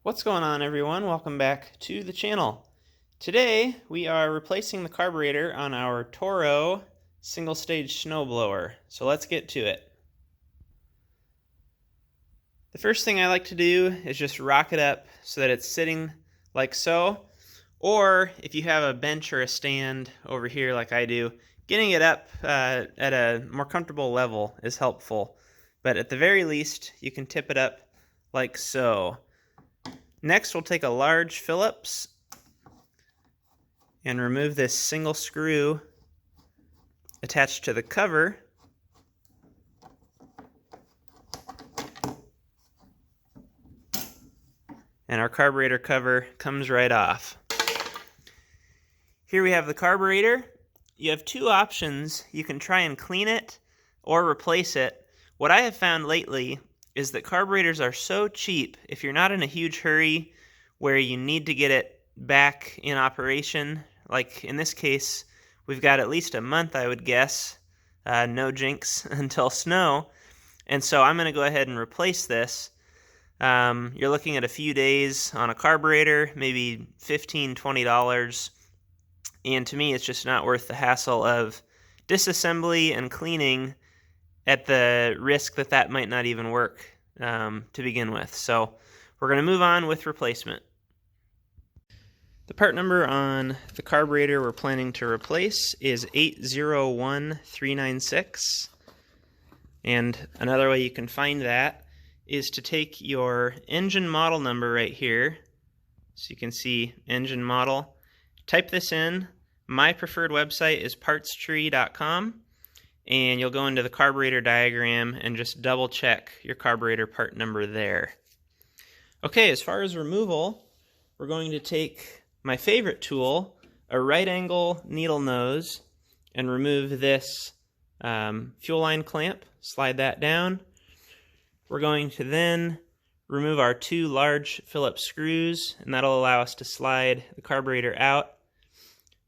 What's going on, everyone? Welcome back to the channel. Today we are replacing the carburetor on our Toro single stage snowblower. So let's get to it. The first thing I like to do is just rock it up so that it's sitting like so. Or if you have a bench or a stand over here like I do, getting it up at a more comfortable level is helpful. But at the very least, you can tip it up like so. Next, we'll take a large Phillips and remove this single screw attached to the cover. And our carburetor cover comes right off. Here we have the carburetor. You have two options. You can try and clean it or replace it. What I have found lately is that carburetors are so cheap, if you're not in a huge hurry where you need to get it back in operation, like in this case, we've got at least a month, I would guess, no jinx, until snow, and so I'm going to go ahead and replace this. You're looking at a few days on a carburetor, maybe $15, $20, and to me it's just not worth the hassle of disassembly and cleaning at the risk that that might not even work to begin with. So we're going to move on with replacement. The part number on the carburetor we're planning to replace is 801396. And another way you can find that is to take your engine model number right here. So you can see engine model. Type this in. My preferred website is partstree.com. And you'll go into the carburetor diagram and just double check your carburetor part number there. Okay, as far as removal, we're going to take my favorite tool, a right angle needle nose, and remove this fuel line clamp, slide that down. We're going to then remove our two large Phillips screws, and that'll allow us to slide the carburetor out.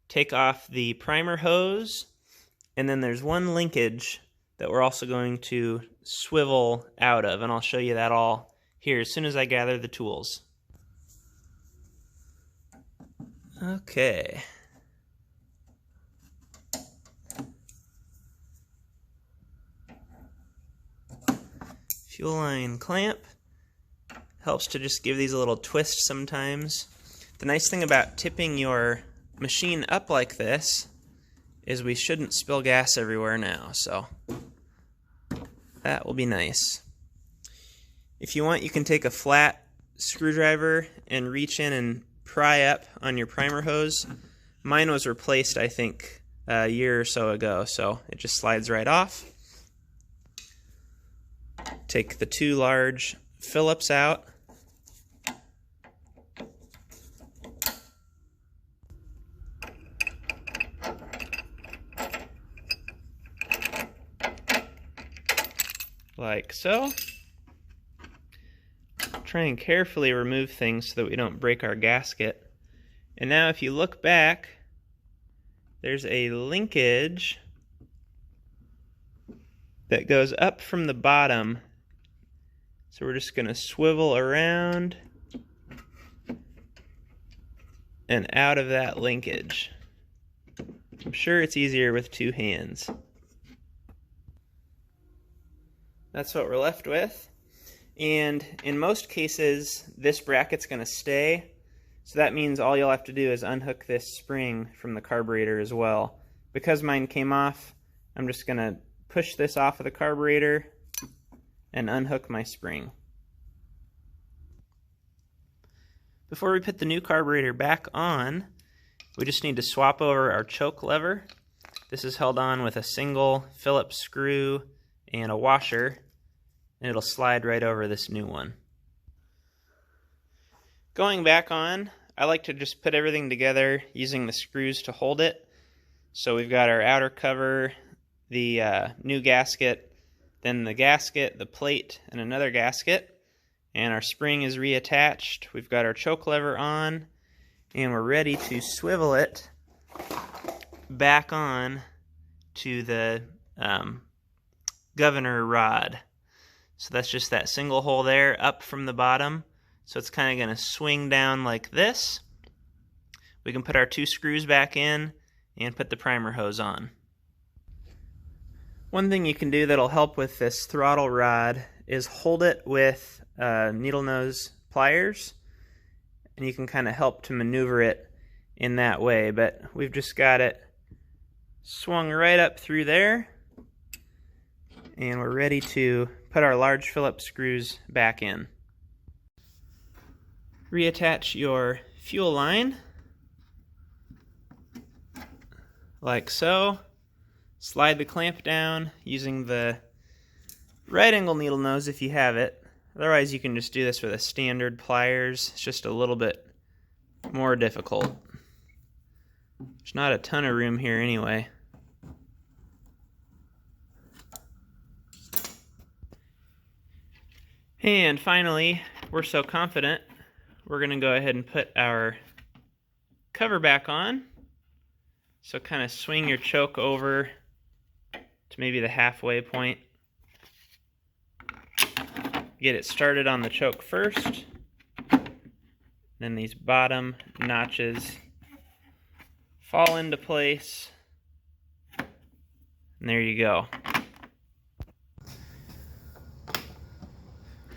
Take off the primer hose. And then there's one linkage that we're also going to swivel out of, and I'll show you that all here as soon as I gather the tools. Okay. Fuel line clamp helps to just give these a little twist sometimes. The nice thing about tipping your machine up like this is we shouldn't spill gas everywhere now, so that will be nice. If you want, you can take a flat screwdriver and reach in and pry up on your primer hose. Mine was replaced, I think, a year or so ago, so it just slides right off. Take the two large Phillips out. Like so. Try and carefully remove things so that we don't break our gasket. And now if you look back, there's a linkage that goes up from the bottom. So we're just going to swivel around and out of that linkage. I'm sure it's easier with two hands. That's what we're left with. And in most cases, this bracket's going to stay. So that means all you'll have to do is unhook this spring from the carburetor as well. Because mine came off, I'm just going to push this off of the carburetor and unhook my spring. Before we put the new carburetor back on, we just need to swap over our choke lever. This is held on with a single Phillips screw and a washer, and it'll slide right over this new one. Going back on, I like to just put everything together using the screws to hold it. So we've got our outer cover, the new gasket, then the gasket, the plate, and another gasket, and our spring is reattached. We've got our choke lever on, and we're ready to swivel it back on to the governor rod. So that's just that single hole there up from the bottom. so it's kind of going to swing down like this. We can put our 2 screws back in and put the primer hose on. One thing you can do that'll help with this throttle rod is hold it with needle nose pliers, and you can kind of help to maneuver it in that way. But we've just got it swung right up through there, and we're ready to put our large Phillips screws back in. Reattach your fuel line like so. Slide the clamp down using the right angle needle nose if you have it. Otherwise you can just do this with a standard pliers. It's just a little bit more difficult. There's not a ton of room here anyway. And finally, we're so confident, we're going to go ahead and put our cover back on. So kind of swing your choke over to maybe the halfway point. Get it started on the choke first. Then these bottom notches fall into place. And there you go.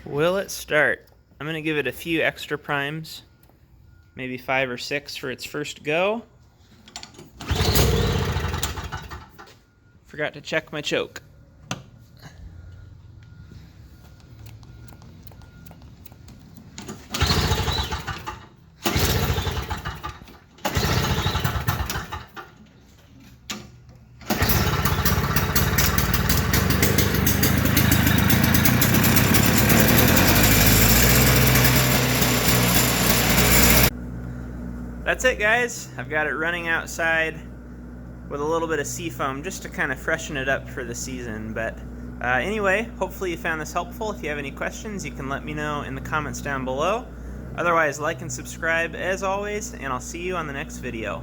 Will it start? I'm going to give it a few extra primes, maybe 5 or 6 for its first go. Forgot to check my choke. That's it, guys. I've got it running outside with a little bit of seafoam just to kind of freshen it up for the season. But anyway, hopefully you found this helpful. If you have any questions, you can let me know in the comments down below. Otherwise, like and subscribe as always, and I'll see you on the next video.